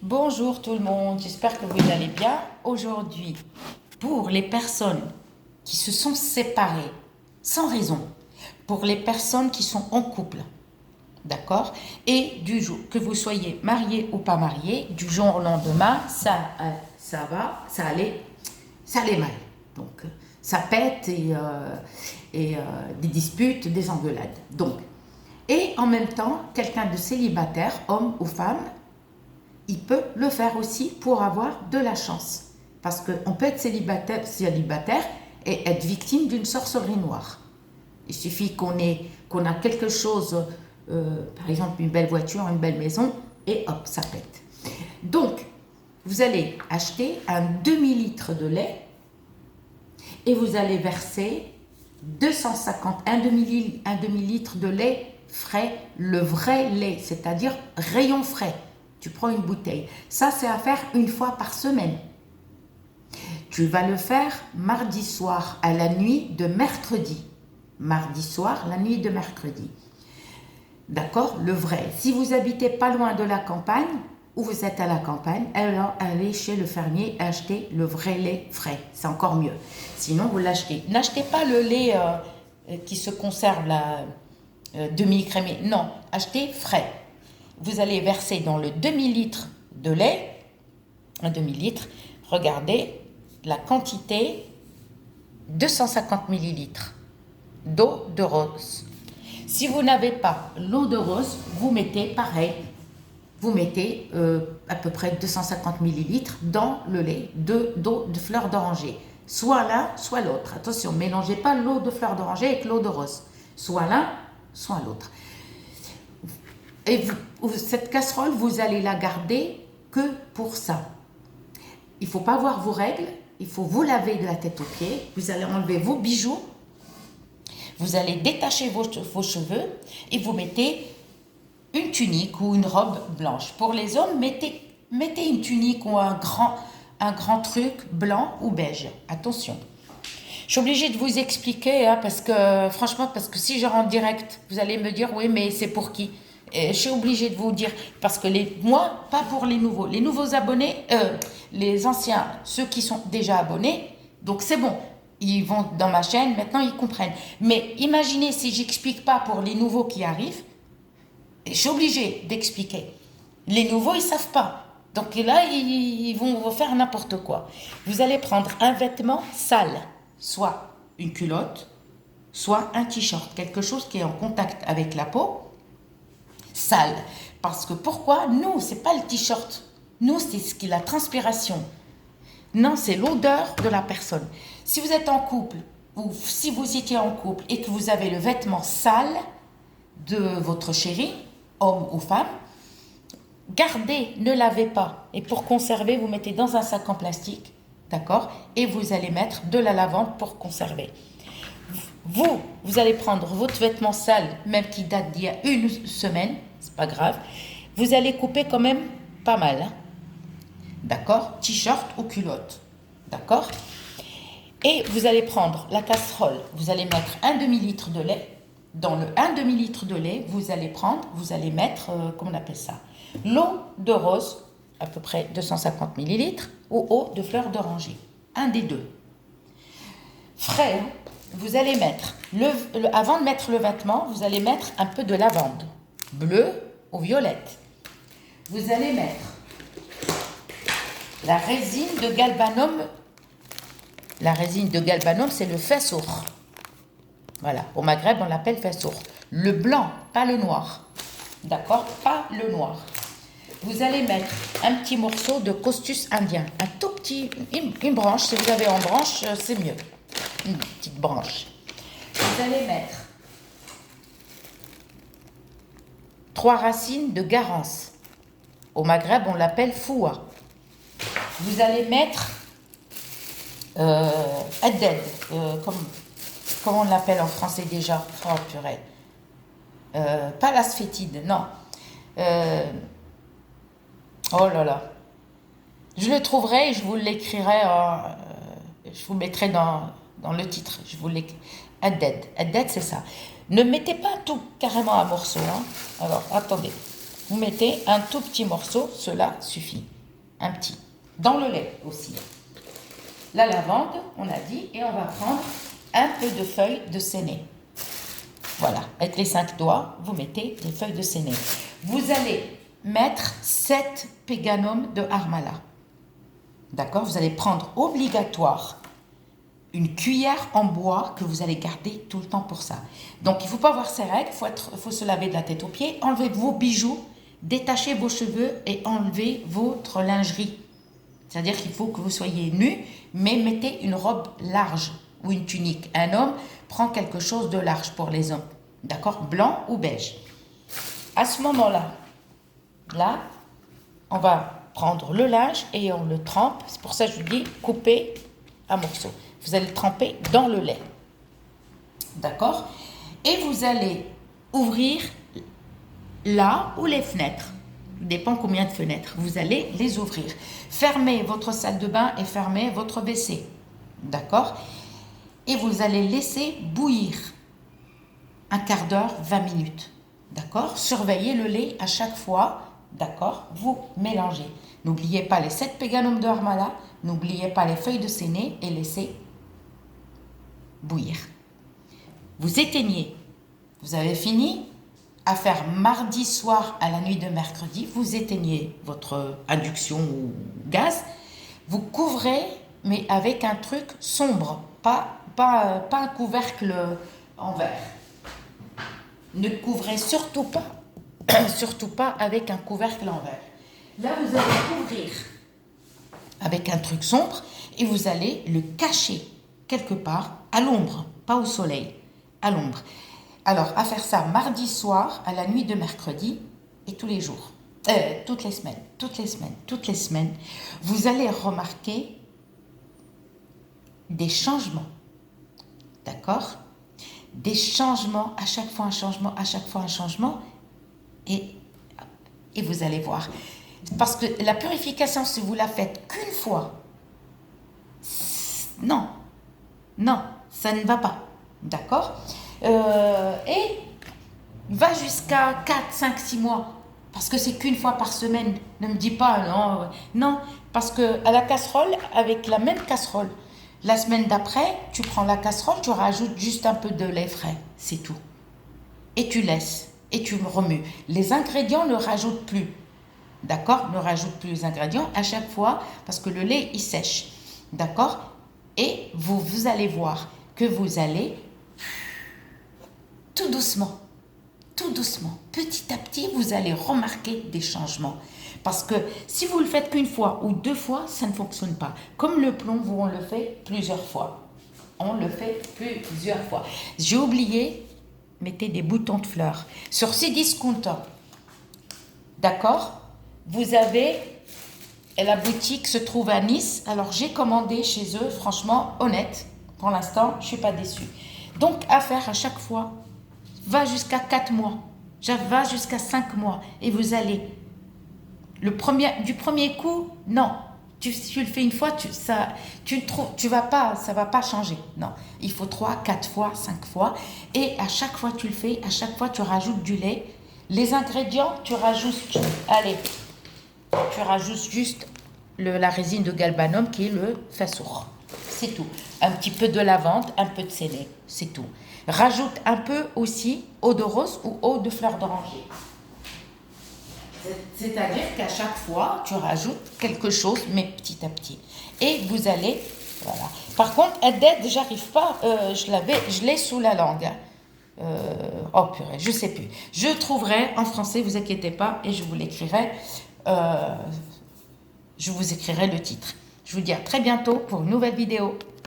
Bonjour tout le monde, j'espère que vous allez bien. Aujourd'hui, pour les personnes qui se sont séparées sans raison, pour les personnes qui sont en couple, d'accord? Et du jour, que vous soyez marié ou pas marié, du jour au lendemain, ça allait mal. Donc, ça pète et des disputes, des engueulades. Donc, et en même temps, quelqu'un de célibataire, homme ou femme, il peut le faire aussi pour avoir de la chance. Parce qu'on peut être célibataire et être victime d'une sorcellerie noire. Il suffit qu'on a quelque chose, par exemple une belle voiture, une belle maison, et hop, ça pète. Donc, vous allez acheter un demi-litre de lait et vous allez verser un demi-litre de lait frais, le vrai lait, c'est-à-dire rayon frais. Tu prends une bouteille. Ça, c'est à faire une fois par semaine. Tu vas le faire mardi soir à la nuit de mercredi. Mardi soir, la nuit de mercredi. D'accord? Le vrai. Si vous habitez pas loin de la campagne, ou vous êtes à la campagne, alors allez chez le fermier acheter le vrai lait frais. C'est encore mieux. Sinon, vous l'achetez. N'achetez pas le lait qui se conserve, demi-crémé. Non, achetez frais. Vous allez verser dans le demi-litre de lait, un demi-litre, regardez la quantité, 250 millilitres d'eau de rose. Si vous n'avez pas l'eau de rose, vous mettez pareil, vous mettez à peu près 250 millilitres dans le lait d'eau de fleur d'oranger. Soit l'un, soit l'autre. Attention, ne mélangez pas l'eau de fleur d'oranger avec l'eau de rose. Soit l'un, soit l'autre. Et cette casserole, vous allez la garder que pour ça. Il ne faut pas voir vos règles, il faut vous laver de la tête aux pieds, vous allez enlever vos bijoux, vous allez détacher vos cheveux et vous mettez une tunique ou une robe blanche. Pour les hommes, mettez une tunique ou un grand truc blanc ou beige. Attention. Je suis obligée de vous expliquer, hein, parce que si je rentre direct, vous allez me dire, oui, mais c'est pour qui? Je suis obligée de vous dire, parce que moi, pas pour les nouveaux abonnés, les anciens, ceux qui sont déjà abonnés, donc c'est bon, ils vont dans ma chaîne, maintenant ils comprennent. Mais imaginez si j'explique pas pour les nouveaux qui arrivent, je suis obligée d'expliquer. Les nouveaux, ils savent pas. Donc là, ils vont faire n'importe quoi. Vous allez prendre un vêtement sale, soit une culotte, soit un t-shirt, quelque chose qui est en contact avec la peau, sale. Parce que pourquoi? Nous, c'est pas le t-shirt. Nous, c'est la transpiration. Non, c'est l'odeur de la personne. Si vous êtes en couple, ou si vous étiez en couple et que vous avez le vêtement sale de votre chéri, homme ou femme, gardez, ne lavez pas. Et pour conserver, vous mettez dans un sac en plastique, d'accord? Et vous allez mettre de la lavande pour conserver. Vous allez prendre votre vêtement sale, même qui date d'il y a une semaine, c'est pas grave. Vous allez couper quand même pas mal, hein? D'accord? T-shirt ou culotte, d'accord? Et vous allez prendre la casserole, vous allez mettre un demi-litre de lait. Dans le 1 demi-litre de lait, vous allez mettre, comment on appelle ça? L'eau de rose, à peu près 250 millilitres, ou eau de fleur d'oranger. Un des deux. Frais, hein? Vous allez mettre, avant de mettre le vêtement, vous allez mettre un peu de lavande, bleue ou violette. Vous allez mettre la résine de galbanum. La résine de galbanum, c'est le fessour. Voilà, au Maghreb, on l'appelle fessour. Le blanc, pas le noir. D'accord? Pas le noir. Vous allez mettre un petit morceau de costus indien. Un tout petit, une branche. Si vous avez en branche, c'est mieux. Une petite branche. Vous allez mettre 3 racines de garance. Au Maghreb, on l'appelle foua. Vous allez mettre added, comment on l'appelle en français déjà? Oh purée. Pas l'asphétide, non. Oh là là. Je le trouverai et je vous l'écrirai, je vous mettrai dans le titre. Je vous l'écris. Added, c'est ça. Ne mettez pas tout carrément à morceaux, hein. Alors, attendez. vous mettez un tout petit morceau, cela suffit. Un petit. Dans le lait aussi. La lavande, on a dit, et on va prendre un peu de feuilles de séné. Voilà, avec les 5 doigts, vous mettez les feuilles de séné. Vous allez mettre 7 péganums de harmala. D'accord? Vous allez prendre obligatoire une cuillère en bois que vous allez garder tout le temps pour ça. Donc, il ne faut pas avoir ses règles, il faut se laver de la tête aux pieds, enlever vos bijoux, détacher vos cheveux et enlever votre lingerie. C'est-à-dire qu'il faut que vous soyez nu, mais mettez une robe large ou une tunique. Un homme prend quelque chose de large pour les hommes. D'accord? Blanc ou beige. À ce moment-là, là, on va prendre le linge et on le trempe. C'est pour ça que je vous dis couper à morceaux. Vous allez le tremper dans le lait. D'accord? Et vous allez ouvrir là ou les fenêtres. Il dépend combien de fenêtres. Vous allez les ouvrir. Fermez votre salle de bain et fermez votre WC. D'accord? Et vous allez laisser bouillir un quart d'heure, 20 minutes. D'accord? Surveillez le lait à chaque fois. D'accord? Vous mélangez. N'oubliez pas les 7 péganums de harmala. N'oubliez pas les feuilles de séné et laissez bouillir. Vous éteignez. Vous avez fini à faire mardi soir à la nuit de mercredi. Vous éteignez votre induction ou gaz. Vous couvrez, mais avec un truc sombre. Pas un couvercle en verre. Ne couvrez surtout pas avec un couvercle en verre. Là, vous allez couvrir avec un truc sombre et vous allez le cacher quelque part à l'ombre, pas au soleil, à l'ombre. Alors, à faire ça mardi soir, à la nuit de mercredi et tous les jours, toutes les semaines, vous allez remarquer des changements. D'accord? Des changements, à chaque fois un changement, et vous allez voir. Parce que la purification, si vous la faites qu'une fois, non, ça ne va pas. D'accord? Et va jusqu'à 4, 5, 6 mois. Parce que c'est qu'une fois par semaine. Ne me dis pas non, parce que à la casserole, avec la même casserole, la semaine d'après, tu prends la casserole, tu rajoutes juste un peu de lait frais, c'est tout. Et tu laisses, et tu remues. Les ingrédients ne rajoutent plus. D'accord? Ne rajoute plus les ingrédients à chaque fois, parce que le lait, il sèche. D'accord? Et vous allez voir que vous allez tout doucement, petit à petit, vous allez remarquer des changements. Parce que si vous le faites qu'une fois ou 2 fois, ça ne fonctionne pas. Comme le plomb, on le fait plusieurs fois. J'ai oublié, mettez des boutons de fleurs. Sur Cdiscount, d'accord? Vous avez, et la boutique se trouve à Nice. Alors j'ai commandé chez eux, franchement, honnête. Pour l'instant, je ne suis pas déçue. Donc, à faire à chaque fois, va jusqu'à 4 mois. Va jusqu'à 5 mois. Et vous allez... Du premier coup, non. Tu le fais une fois, ça va pas changer. Non, il faut 3, 4 fois, 5 fois. Et à chaque fois tu le fais, à chaque fois tu rajoutes du lait. Les ingrédients, tu rajoutes juste la résine de galbanum qui est le fassour. C'est tout. Un petit peu de lavande, un peu de séné, c'est tout. Rajoute un peu aussi eau de rose ou eau de fleur d'oranger. C'est-à-dire qu'à chaque fois, tu rajoutes quelque chose, mais petit à petit. Et vous allez, voilà. Par contre, Added, j'arrive pas, je l'ai sous la langue. Oh purée, je sais plus. Je trouverai en français, vous inquiétez pas, et je vous l'écrirai. Je vous écrirai le titre. Je vous dis à très bientôt pour une nouvelle vidéo.